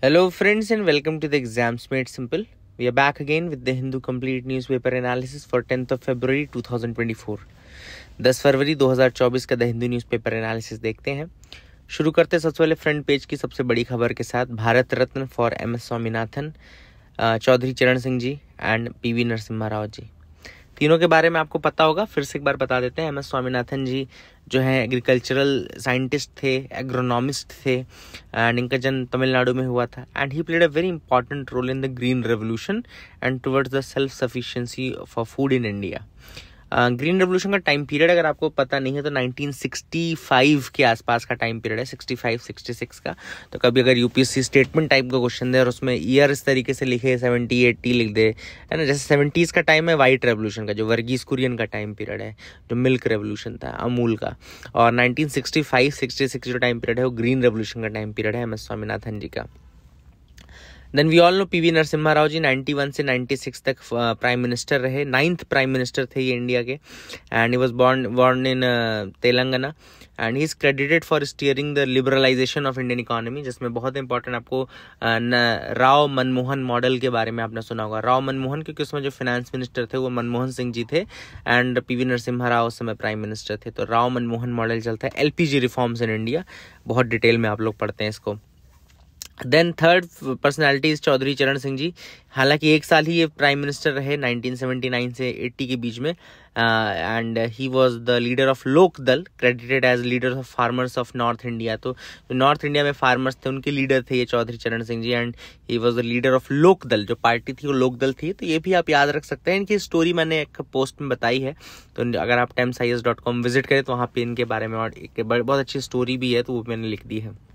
Hello, friends, and welcome to the Exams Made Simple. We are back again with the Hindu Complete Newspaper Analysis for 10th of February 2024. 10 फरवरी 2024 का the Hindu newspaper analysis देखते हैं। शुरू करते हैं सबसे पहले front page की सबसे बड़ी खबर के साथ। Bharat Ratna for MS Swaminathan, Chaudhary Charan Singh ji and PV Narasimha Rao जी। तीनों के बारे में आपको पता होगा, फिर से एक बार बता देते हैं। MS स्वामीनाथन जी जो है एग्रीकल्चरल साइंटिस्ट थे, एग्रोनॉमिस्ट थे एंड इनका जन्म तमिलनाडु में हुआ था and he played a very important role in the green revolution and towards the self sufficiency for food in India. Green revolution का टाइम पीरियड अगर आपको पता नहीं है तो 1965 के आसपास का टाइम पीरियड है, 65-66 का। तो कभी अगर यूपीएससी स्टेटमेंट टाइप का क्वेश्चन दे और उसमें ईयर इस तरीके से लिखे 70-80 लिख दे, है ना, जैसे 70s का टाइम है वाइट रेवोल्यूशन का, जो वर्गीस कुरियन का टाइम पीरियड है, जो मिल्क रेवोल्यूशन था अमूल का, और 1965-66 जो टाइम पीरियड है वो ग्रीन रेवोल्यूशन का टाइम पीरियड है MS स्वामीनाथन जी का। Then we all know PV Narasimha Rao ji 91 से 96 तक प्राइम मिनिस्टर रहे, 9th प्राइम मिनिस्टर थे ये इंडिया के and he was born in Telangana and he is credited for steering the liberalisation of Indian economy, जिसमें बहुत इंपॉर्टेंट आपको राव मनमोहन मॉडल के बारे में आपने सुना होगा। राव मनमोहन, क्योंकि उसमें जो फाइनेंस मिनिस्टर थे वो मनमोहन सिंह जी थे एंड PV नरसिम्हा राव उस समय प्राइम मिनिस्टर थे। तो राव मनमोहन मॉडल चलता है। LPG रिफॉर्म्स इन इंडिया, बहुत डिटेल में आप लोग पढ़ते हैं इसको। Then third personality is Chaudhary Charan Singh जी। हालांकि एक साल ही ये प्राइम मिनिस्टर रहे 1979 से 80 के बीच में and he was the leader of Lok Dal, credited as leader of farmers of north India. तो जो नॉर्थ इंडिया में फार्मर्स थे उनके लीडर थे ये Chaudhary Charan Singh ji and he was the leader of Lok Dal. जो पार्टी थी वो लोक दल थी। तो ये भी आप याद रख सकते हैं। इनकी स्टोरी मैंने एक पोस्ट में बताई है, तो अगर आप timesis.com विजिट करें तो वहाँ पे इनके बारे में और एक बहुत अच्छी स्टोरी भी है, तो वो मैंने लिख दी है।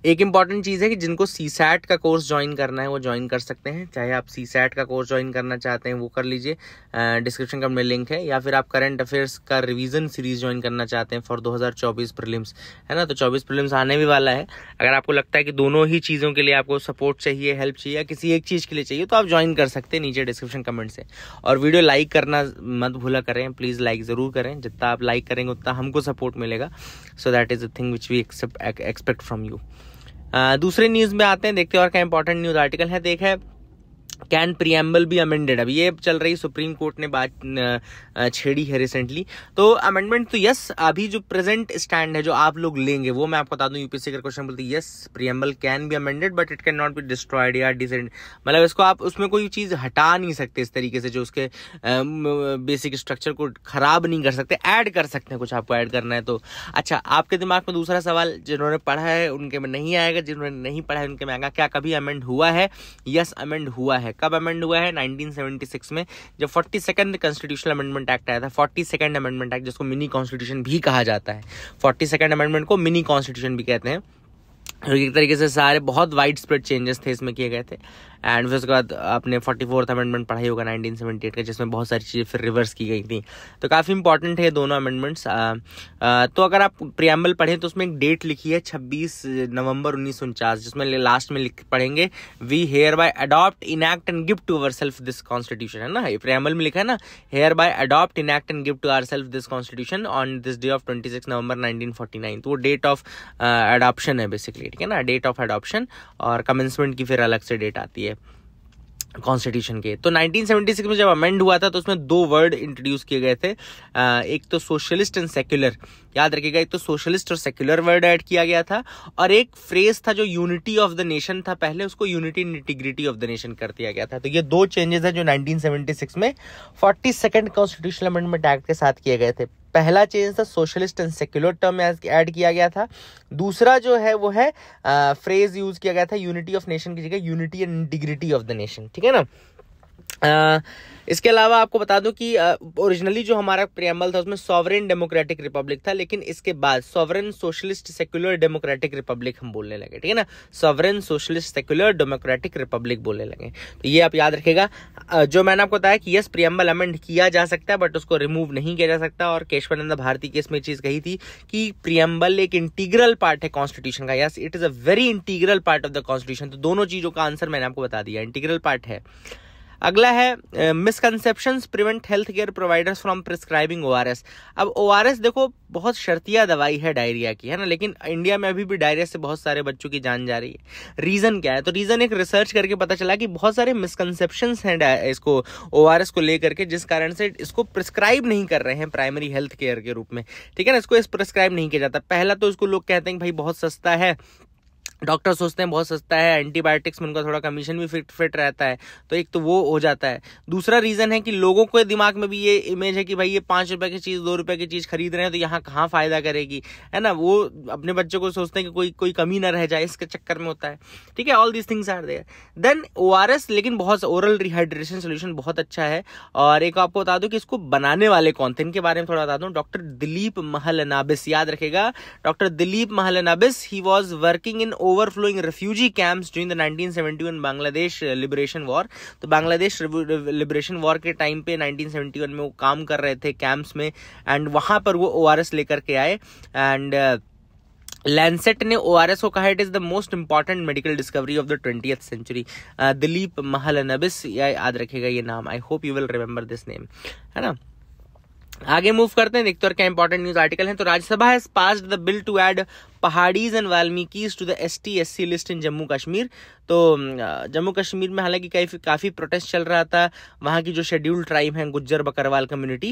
एक इंपॉर्टेंट चीज़ है कि जिनको CSAT का कोर्स ज्वाइन करना है वो ज्वाइन कर सकते हैं। चाहे आप CSAT का कोर्स ज्वाइन करना चाहते हैं वो कर लीजिए, डिस्क्रिप्शन का में लिंक है, या फिर आप करंट अफेयर्स का रिवीजन सीरीज ज्वाइन करना चाहते हैं फॉर 2024 प्रीलिम्स, है ना। तो 24 प्रीलिम्स आने भी वाला है। अगर आपको लगता है कि दोनों ही चीज़ों के लिए आपको सपोर्ट चाहिए, हेल्प चाहिए, या किसी एक चीज़ के लिए चाहिए, तो आप ज्वाइन कर सकते हैं नीचे डिस्क्रिप्शन कमेंट से। और वीडियो लाइक करना मत भूला करें, प्लीज़ लाइक ज़रूर करें। जितना आप लाइक करेंगे उतना हमको सपोर्ट मिलेगा। So that is the thing which we expect from you. दूसरे न्यूज में आते हैं, देखते हैं और क्या इंपॉर्टेंट न्यूज आर्टिकल है। देखा है कैन प्रीएम्बल भी अमेंडेड, अभी ये चल रही, सुप्रीम कोर्ट ने बात छेड़ी है रिसेंटली। तो अमेंडमेंट तो यस, अभी जो प्रेजेंट स्टैंड है जो आप लोग लेंगे वो मैं आपको बता दूं। यूपीएससी का क्वेश्चन बोलती है yes preamble can be amended but it can not be destroyed या डिसेंड, मतलब इसको आप उसमें कोई चीज हटा नहीं सकते इस तरीके से, जो उसके बेसिक स्ट्रक्चर को खराब नहीं कर सकते, ऐड कर सकते हैं, कुछ आपको ऐड करना है तो। अच्छा, आपके दिमाग में दूसरा सवाल, जिन्होंने पढ़ा है उनके में नहीं आएगा, जिन्होंने नहीं पढ़ा है उनके में आएगा। क्या कभी अमेंड हुआ है? यस, अमेंड हुआ है। कब अमेंड हुआ है? 1976 में, जब 42nd कॉन्स्टिट्यूशनल अमेंडमेंट एक्ट आया था। 42nd अमेंडमेंट एक्ट, जिसको मिनी कॉन्स्टिट्यूशन भी कहा जाता है। 42nd अमेंडमेंट को मिनी कॉन्स्टिट्यूशन भी कहते हैं। एक तरीके से सारे बहुत वाइड स्प्रेड चेंजेस थे इसमें किए गए थे। एंड फिर उसके बाद आपने 44th अमेंडमेंट पढ़ाई होगा 1978 का, जिसमें बहुत सारी चीज़ें फिर रिवर्स की गई थी। तो काफ़ी इंपॉर्टेंट है दोनों अमेंडमेंट्स। तो अगर आप प्रीएम्बल पढ़ें तो उसमें एक डेट लिखी है 26 नवंबर 1949, जिसमें लास्ट में पढ़ेंगे we hereby adopt enact and give to ourselves this constitution, है ना। प्रीएम्बल में लिखा है ना, hereby adopt enact and give to ourselves this constitution on this day of 26 November 1949। तो वो डेट ऑफ अडॉप्शन है basically, ठीक है ना, डेट ऑफ अडॉप्शन। और कमेंसमेंट की फिर अलग से डेट आती है कॉन्स्टिट्यूशन के। तो 1976 में जब अमेंड हुआ था तो उसमें दो वर्ड इंट्रोड्यूस किए गए थे, एक तो सोशलिस्ट एंड सेक्युलर, याद रखिएगा, एक तो सोशलिस्ट और सेक्युलर वर्ड ऐड किया गया था, और एक फ्रेज था जो यूनिटी ऑफ द नेशन था पहले, उसको unity and integrity of the nation कर दिया गया था। तो ये दो चेंजेस है जो 1976 में 42nd कॉन्स्टिट्यूशनल अमेंडमेंट एक्ट के साथ किए गए थे। पहला चेंज था socialist and secular term add किया गया था। दूसरा जो है वो है फ्रेज यूज किया गया था यूनिटी ऑफ नेशन की जगह unity and integrity of the nation, ठीक है ना। इसके अलावा आपको बता दूं कि ओरिजिनली जो हमारा प्रीएम्बल था उसमें सॉवरेन डेमोक्रेटिक रिपब्लिक था, लेकिन इसके बाद sovereign socialist secular democratic Republic हम बोलने लगे, ठीक है ना। Sovereign socialist secular democratic Republic बोलने लगे। तो ये आप याद रखिएगा। जो मैंने आपको बताया कि यस प्रीएम्बल अमेंड किया जा सकता है बट उसको रिमूव नहीं किया जा सकता, और केशवानंद भारती की इसमें चीज कही थी कि प्रीएम्बल एक इंटीग्रल पार्ट है कॉन्स्टिट्यूशन का। Yes, it is a very integral part of the constitution. तो दोनों चीजों का आंसर मैंने आपको बता दिया, इंटीग्रल पार्ट है। अगला है misconceptions prevent health care providers from prescribing ORS. अब ओआरएस देखो बहुत शर्तिया दवाई है डायरिया की, है ना, लेकिन इंडिया में अभी भी डायरिया से बहुत सारे बच्चों की जान जा रही है। रीजन क्या है? तो रीजन एक रिसर्च करके पता चला कि बहुत सारे मिसकंसेप्शंस हैं इसको ओआरएस को लेकर के, जिस कारण से इसको प्रिस्क्राइब नहीं कर रहे हैं प्राइमरी हेल्थ केयर के रूप में, ठीक है ना। इसको प्रिस्क्राइब नहीं किया जाता। पहला तो इसको लोग कहते हैं कि भाई बहुत सस्ता है, डॉक्टर सोचते हैं बहुत सस्ता है, एंटीबायोटिक्स में उनका थोड़ा कमीशन भी फिट रहता है, तो एक तो वो हो जाता है। दूसरा रीजन है कि लोगों के दिमाग में भी ये इमेज है कि भाई ये 5 रुपए की चीज 2 रुपए की चीज खरीद रहे हैं तो यहाँ कहाँ फायदा करेगी, है ना। वो अपने बच्चों को सोचते हैं कि कोई कमी ना रह जाए, इसके चक्कर में होता है, ठीक है। All these things are there. Then ORS लेकिन बहुत ओरल रिहाइड्रेशन सोल्यूशन बहुत अच्छा है। और एक आपको बता दूं कि इसको बनाने वाले कौन थे, इनके बारे में थोड़ा बता दूं। डॉक्टर दिलीप महलनाबिस, याद रखेगा, doctor Dilip Mahalanobis. He was working in overflowing refugee camps during the 1971 Bangladesh liberation war. तो बांग्लादेश लिबरेशन वॉर के टाइम पे 1971 में वो काम कर रहे थे कैंप्स में, एंड वहां पर वो ओआरएस लेकर के आए। एंड लैंसेट ने ओआरएस को कहा it is the most important medical discovery of the 20th century. Dilip Mahalanobis, याद रखेगा ये नाम। I hope you will remember this name, है ना। आगे मूव करते हैं, देखते हैं क्या इंपॉर्टेंट न्यूज आर्टिकल है। तो Rajya Sabha has passed the bill to add Paharis and Valmikis to the ST/SC list in Jammu Kashmir. तो जम्मू कश्मीर में हालांकि काफी प्रोटेस्ट चल रहा था। वहां की जो शेड्यूल्ड ट्राइब है गुज्जर बकरवाल कम्युनिटी,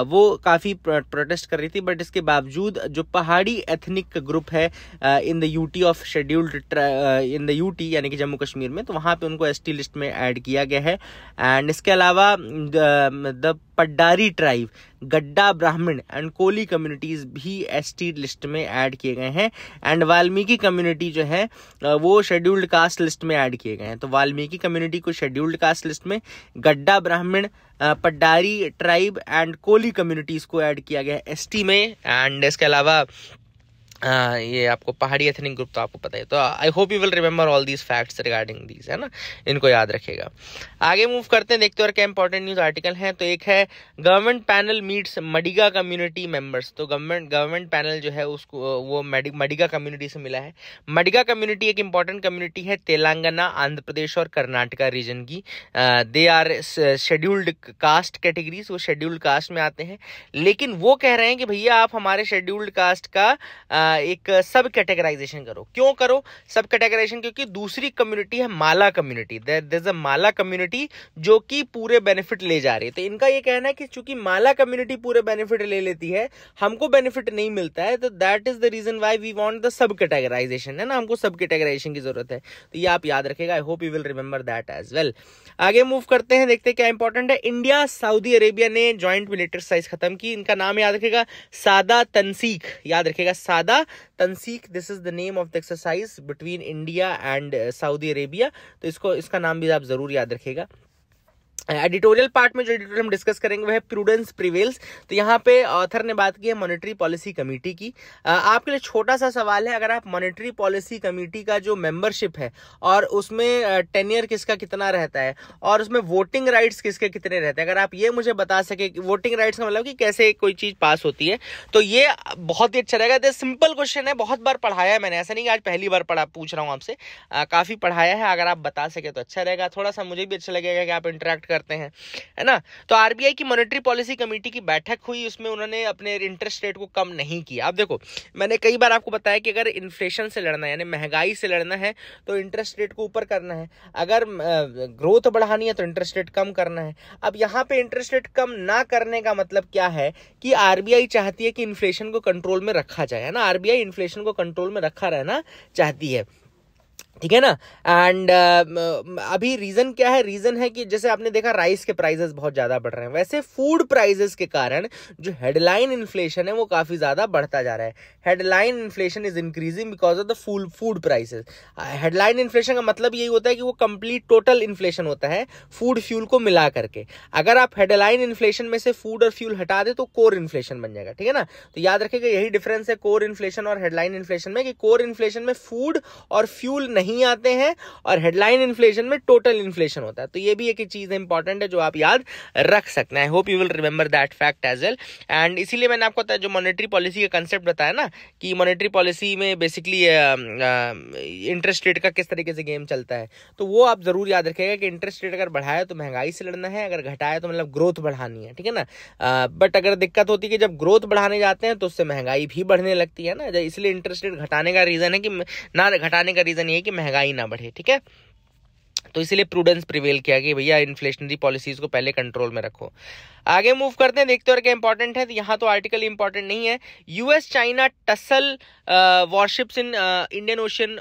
वो काफी प्रोटेस्ट कर रही थी, बट इसके बावजूद जो पहाड़ी एथनिक ग्रुप है in the UT of scheduled in the UT यानी कि जम्मू कश्मीर में, तो वहां पे उनको ST लिस्ट में ऐड किया गया है। एंड इसके अलावा द पड्डारी ट्राइब, गड्डा ब्राह्मण एंड कोली कम्युनिटीज भी ST लिस्ट में ऐड किए गए हैं। एंड वाल्मीकि कम्युनिटी जो है वो शेड्यूल्ड कास्ट लिस्ट में ऐड किए गए हैं। तो वाल्मीकि कम्युनिटी को शेड्यूल्ड कास्ट लिस्ट में, गड्डा ब्राह्मण, पड्डारी ट्राइब एंड कोली कम्युनिटीज को ऐड किया गया है ST में। एंड इसके अलावा ये आपको पहाड़ी एथनिक ग्रुप तो आपको पता है। तो I hope you will remember all these facts regarding these, है ना, इनको याद रखेगा। आगे मूव करते हैं, देखते हैं और क्या इंपॉर्टेंट न्यूज आर्टिकल है। तो एक है government panel meets Madiga community members. तो गवर्नमेंट पैनल जो है उसको वो मडिगा कम्युनिटी से मिला है। मडिगा कम्युनिटी एक इंपॉर्टेंट कम्युनिटी है तेलंगाना, आंध्र प्रदेश और कर्नाटका रीजन की। They are scheduled caste categories, वो शेड्यूल्ड कास्ट में आते हैं, लेकिन वो कह रहे हैं कि भैया आप हमारे शेड्यूल्ड कास्ट का एक सब कैटेगराइजेशन करो। क्यों करो सब कैटेगराइजेशन? क्योंकि दूसरी कम्युनिटी है Mala community, there is a Mala community जो कि पूरे बेनिफिट ले जा रही है। तो इनका ये कहना है कि चूंकि माला कम्युनिटी पूरे बेनिफिट ले लेती है, हमको बेनिफिट नहीं मिलता है, तो that is the reason why we want the sub categorisation, है ना, हमको सब कैटेगराइजेशन की जरूरत है। तो ये आप याद रखेगा। I hope you will remember that as well. आगे मूव करते हैं, देखते हैं क्या इंपॉर्टेंट है। इंडिया सऊदी अरेबिया ने ज्वाइंट मिलिट्री एक्सरसाइज खत्म की। इनका नाम याद रखेगा, सादा तंसीक, याद रखेगा, Sada Tanseeq. This is the name of the exercise between India and Saudi Arabia. तो इसका नाम भी आप जरूर याद रखेगा। एडिटोरियल पार्ट में जो एडिटोरियल हम डिस्कस करेंगे वह है प्रूडेंस प्रिवेल्स। तो यहाँ पे ऑथर ने बात की है मॉनेटरी पॉलिसी कमेटी की। आपके लिए छोटा सा सवाल है, अगर आप मॉनेटरी पॉलिसी कमेटी का जो मेंबरशिप है और उसमें टेन्योर किसका कितना रहता है और उसमें वोटिंग राइट्स किसके कितने रहते हैं, अगर आप ये मुझे बता सके कि वोटिंग राइट्स का मतलब कि कैसे कोई चीज पास होती है, तो ये बहुत ही अच्छा रहेगा। सिंपल क्वेश्चन है, बहुत बार पढ़ाया है मैंने, ऐसा नहीं कि आज पहली बार पूछ रहा हूँ आपसे, काफी पढ़ाया है। अगर आप बता सके तो अच्छा रहेगा, थोड़ा सा मुझे भी अच्छा लगेगा कि आप इंटरेक्ट करते हैं, है ना। तो आरबीआई की मॉनेटरी पॉलिसी कमेटी की बैठक हुई, उसमें उन्होंने अपने इंटरेस्ट रेट को कम नहीं किया। अब देखो, मैंने कई बार आपको बताया कि अगर इन्फ्लेशन से लड़ना है यानी महंगाई से लड़ना है तो इंटरेस्ट रेट को ऊपर करना है, अगर ग्रोथ बढ़ानी है तो इंटरेस्ट रेट कम करना है। अब यहाँ पे इंटरेस्ट रेट कम ना करने का मतलब क्या है कि आरबीआई चाहती है कि इन्फ्लेशन को कंट्रोल में रखा जाए, है ना। आरबीआई इन्फ्लेशन को कंट्रोल में रखा रहना चाहती है, ठीक है ना। एंड अभी रीजन क्या है? रीजन है कि जैसे आपने देखा राइस के प्राइसेस बहुत ज्यादा बढ़ रहे हैं, वैसे फूड प्राइसेस के कारण जो हेडलाइन इन्फ्लेशन है वो काफी ज्यादा बढ़ता जा रहा है। Headline inflation is increasing because of the food prices. Headline inflation का मतलब यही होता है कि वो कंप्लीट टोटल इन्फ्लेशन होता है फूड फ्यूल को मिला करके। अगर आप हेडलाइन इन्फ्लेशन में से फूड और फ्यूल हटा दे तो कोर इन्फ्लेशन बन जाएगा, ठीक है ना। तो याद रखिएगा यही डिफरेंस है कोर इन्फ्लेशन और हेडलाइन इन्फ्लेशन में, कि कोर इन्फ्लेशन में फूड और फ्यूल नहीं नहीं आते हैं और हेडलाइन इन्फ्लेशन में टोटल इन्फ्लेशन होता है। तो ये भी एक चीज इंपॉर्टेंट है जो आप याद रख सकते हैं। I hope you will remember that fact as well. And इसीलिए मैंने आपको जो मॉनेटरी पॉलिसी का कंसेप्ट बताया ना कि मॉनेटरी पॉलिसी में बेसिकली इंटरेस्ट रेट का किस तरीके से गेम चलता है, तो वो आप जरूर याद रखिएगा कि इंटरेस्ट रेट अगर बढ़ाया तो महंगाई से लड़ना है, अगर घटाया तो मतलब ग्रोथ बढ़ानी है, ठीक है ना। बट अगर दिक्कत होती है कि जब ग्रोथ बढ़ाने जाते हैं तो उससे महंगाई भी बढ़ने लगती है ना, इसलिए इंटरेस्ट रेट घटाने का रीजन है कि ना, घटाने का रीजन ये है कि महंगाई ना बढ़े, ठीक है। तो इसीलिए प्रूडेंस प्रिवेल किया कि भैया इन्फ्लेशनरी पॉलिसीज को पहले कंट्रोल में रखो। आगे मूव करते हैं, देखते हैं क्या इंपॉर्टेंट है। तो यहाँ तो आर्टिकल इंपॉर्टेंट नहीं है। US China tussle warships in Indian ocean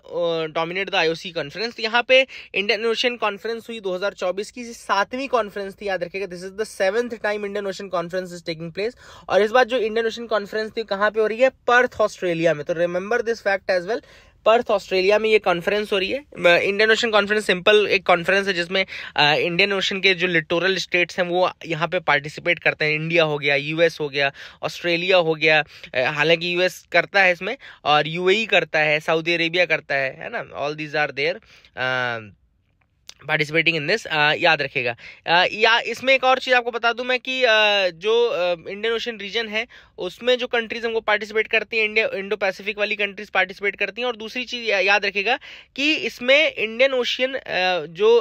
dominate the IOC conference. तो यहाँ पे इंडियन ओशन कॉन्फ्रेंस हुई 2024 की, 7वीं कॉन्फ्रेंस थी, याद रखिएगा। This is the 7th time Indian Ocean conference is taking place. और इस बार जो इंडियन ओशन कॉन्फ्रेंस थी कहाँ पे हो रही है? पर्थ, ऑस्ट्रेलिया में। तो remember this fact as well, Perth Australia में ये कॉन्फ्रेंस हो रही है। इंडियन ओशन कॉन्फ्रेंस सिंपल एक कॉन्फ्रेंस है जिसमें इंडियन ओशन के जो लिटोरल स्टेट्स हैं वो यहाँ पे पार्टिसिपेट करते हैं। इंडिया हो गया, यूएस हो गया, ऑस्ट्रेलिया हो गया, हालांकि यूएस करता है इसमें, और यूएई करता है, सऊदी अरेबिया करता है ना। All these are there participating in this, याद रखिएगा। या इसमें एक और चीज़ आपको बता दूं मैं कि जो इंडियन ओशन रीजन है उसमें जो कंट्रीज हैं वो पार्टिसिपेट करती हैं, इंडो पैसिफिक वाली कंट्रीज पार्टिसिपेट करती हैं। और दूसरी चीज़ याद रखिएगा कि इसमें इंडियन ओशियन जो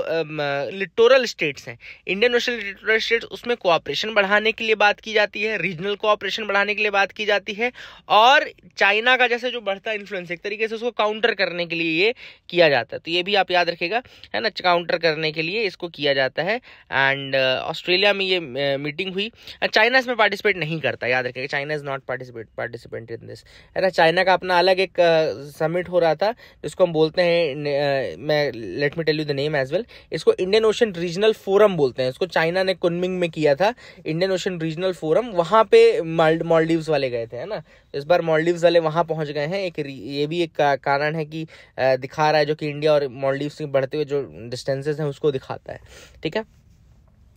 लिटोरल स्टेट्स हैं, इंडियन ओशन लिटोरल स्टेट्स, उसमें कोऑपरेशन बढ़ाने के लिए बात की जाती है, रीजनल कोऑपरेशन बढ़ाने के लिए बात की जाती है, और चाइना का जैसे जो बढ़ता इन्फ्लुएंस एक तरीके से उसको काउंटर करने के लिए ये किया जाता है। तो ये भी आप याद रखिएगा, है ना, काउंटर करने के लिए इसको किया जाता है। एंड ऑस्ट्रेलिया में ये मीटिंग हुई। चाइना इसमें पार्टिसिपेट नहीं करता, याद रखिएगा, China is not participant in this, है ना। चाइना का अपना अलग एक समिट हो रहा था जिसको हम बोलते हैं, मैं let me tell you the name as well, इसको इंडियन ओशन रीजनल फोरम बोलते हैं। इसको चाइना ने कुनमिंग में किया था, इंडियन ओशन रीजनल फोरम। वहां पे मालदीव्स वाले गए थे, है ना। इस बार मालदीव्स वाले वहां पहुंच गए हैं। ये भी एक कारण है कि दिखा रहा है, जो कि इंडिया और मालदीव्स के बढ़ते हुए जो डिस्टेंसेस हैं उसको दिखाता है, ठीक है।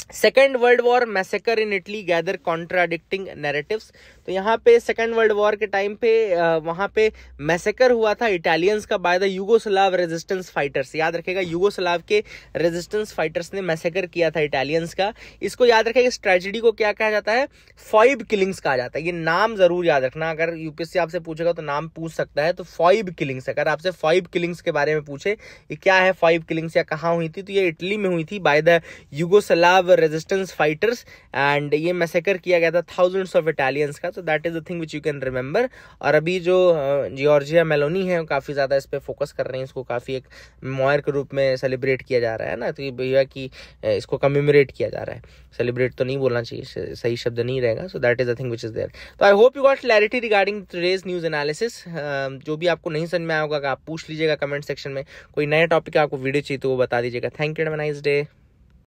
Second world war massacre in Italy gather contradicting narratives. तो यहाँ पे सेकेंड वर्ल्ड वॉर के टाइम पे वहाँ पे मैसेकर हुआ था इटालियंस का by the Yugoslav resistance fighters. याद रखेगा, यूगोस्लाव के रेजिस्टेंस फाइटर्स ने मैसेकर किया था इटालियंस का। इसको याद रखेगा, इस ट्रेजेडी को क्या कहा जाता है? फॉइब किलिंग्स कहा जाता है। ये नाम जरूर याद रखना, अगर यूपीएससी आपसे पूछेगा तो नाम पूछ सकता है। तो फॉइब किलिंग्स, अगर आपसे फॉइब किलिंग्स के बारे में पूछे ये क्या है फॉइब किलिंग्स या कहाँ हुई थी, तो ये इटली में हुई थी by the Yugoslav resistance fighters. And ये मैसेकर किया गया था थाउजेंड्स ऑफ इटालियंस का। तो that is the thing which you can remember. और अभी जो जॉर्जिया मेलोनी है काफी ज्यादा इस पे फोकस कर रहे हैं, इसको काफी एक मेमोयर के रूप में सेलिब्रेट किया जा रहा है ना। तो ये भैया कि इसको कमेमोरेट किया जा रहा है, सेलिब्रेट तो नहीं बोलना चाहिए, सही शब्द नहीं रहेगा। So that is the thing which is there. तो I hope you got clarity regarding today's news analysis. जो भी आपको नहीं समझ में आया होगा आप पूछ लीजिएगा कमेंट सेक्शन में। कोई नया टॉपिक आपको वीडियो चाहिए तो वो बता दीजिएगा। Thank you, have a nice day.